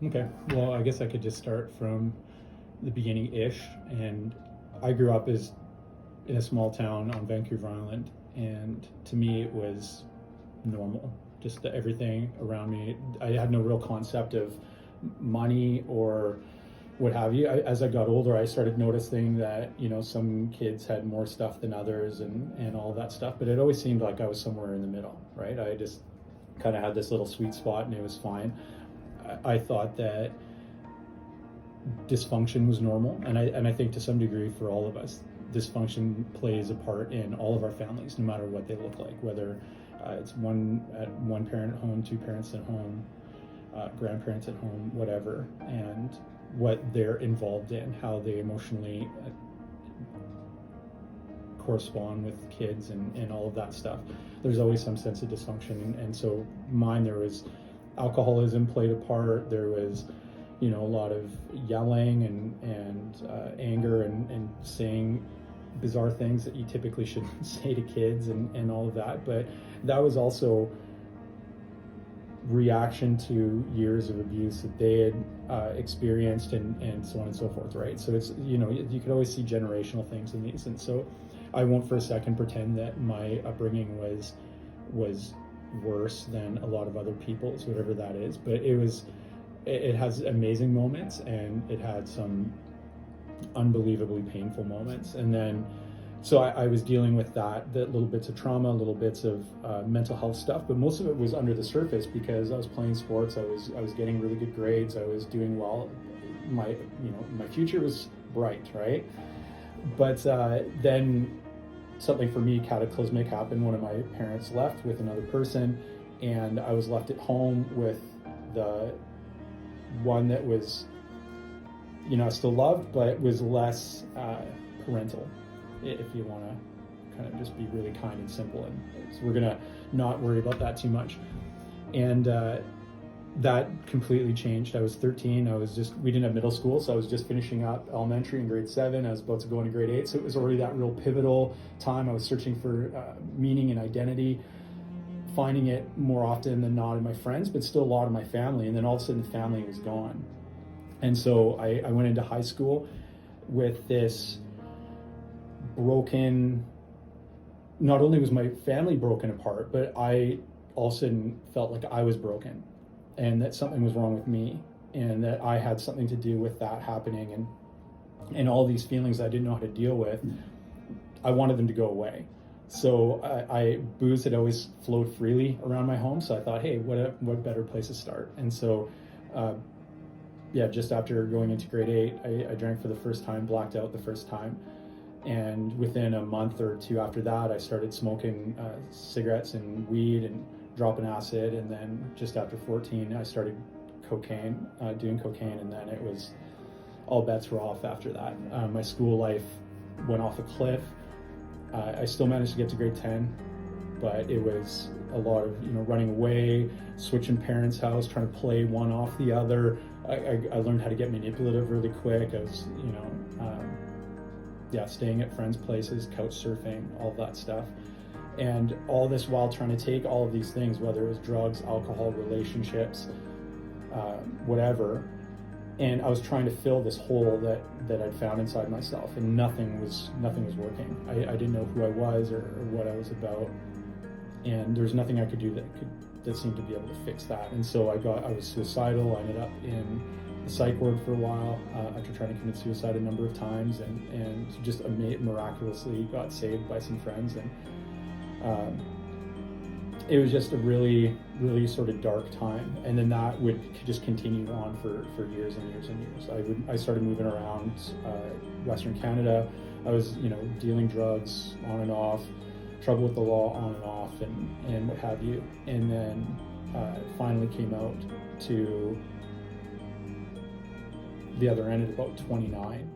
Okay, well, I guess I could just start from the beginning-ish. And I grew up as in a small town on Vancouver Island, and to me it was normal. Just everything around me. I had no real concept of money or what have you. As I got older, I started noticing that some kids had more stuff than others, and all that stuff. But it always seemed like I was somewhere in the middle, right? I just kind of had this little sweet spot, and it was fine. I thought that dysfunction was normal, and I think to some degree for all of us, dysfunction plays a part in all of our families, no matter what they look like, whether it's one parent at home, two parents at home, grandparents at home, whatever, and what they're involved in, how they emotionally correspond with kids, and all of that stuff. There's always some sense of dysfunction, and so mine, there was alcoholism played a part. There was a lot of yelling and anger and saying bizarre things that you typically shouldn't say to kids, and all of that. But that was also reaction to years of abuse that they had experienced, and so on and so forth, right? So it's, you could always see generational things in these. And so I won't for a second pretend that my upbringing was worse than a lot of other people's, whatever that is. But it has amazing moments, and it had some unbelievably painful moments. And then so I was dealing with the little bits of trauma, little bits of mental health stuff, but most of it was under the surface because I was playing sports. I was getting really good grades. I was doing well. My future was bright, right? But then something for me cataclysmic happened. One of my parents left with another person, and I was left at home with the one that was, I still loved, but was less parental, if you want to kind of just be really kind and simple. And so we're gonna not worry about that too much. And that completely changed. I was 13. We didn't have middle school, so I was just finishing up elementary in grade 7. I was about to go into grade 8, so it was already that real pivotal time. I was searching for meaning and identity, finding it more often than not in my friends, but still a lot of my family. And then all of a sudden the family was gone. And so I went into high school with this broken, not only was my family broken apart, but I all of a sudden felt like I was broken, and that something was wrong with me, and that I had something to do with that happening, and all these feelings I didn't know how to deal with. I wanted them to go away. So booze had always flowed freely around my home, so I thought, hey, what better place to start? And so just after going into grade 8, I drank for the first time, blacked out the first time. And within a month or two after that, I started smoking cigarettes and weed and dropping acid. And then just after 14, I started doing cocaine. And then it was, all bets were off after that. My school life went off a cliff. I still managed to get to grade 10, but it was a lot of, running away, switching parents' house, trying to play one off the other. I learned how to get manipulative really quick. I was, staying at friends' places, couch surfing, all that stuff. And all this while trying to take all of these things, whether it was drugs, alcohol, relationships, whatever. And I was trying to fill this hole that I'd found inside myself, and nothing was working. I didn't know who I was or what I was about. And there was nothing I could do that seemed to be able to fix that. And so I was suicidal. I ended up in the psych ward for a while after trying to commit suicide a number of times, and just miraculously got saved by some friends. And it was just a really, really sort of dark time. And then that would just continue on for years and years and years. I started moving around Western Canada. I was, dealing drugs on and off, trouble with the law on and off, and what have you. And then finally came out to the other end at about 29.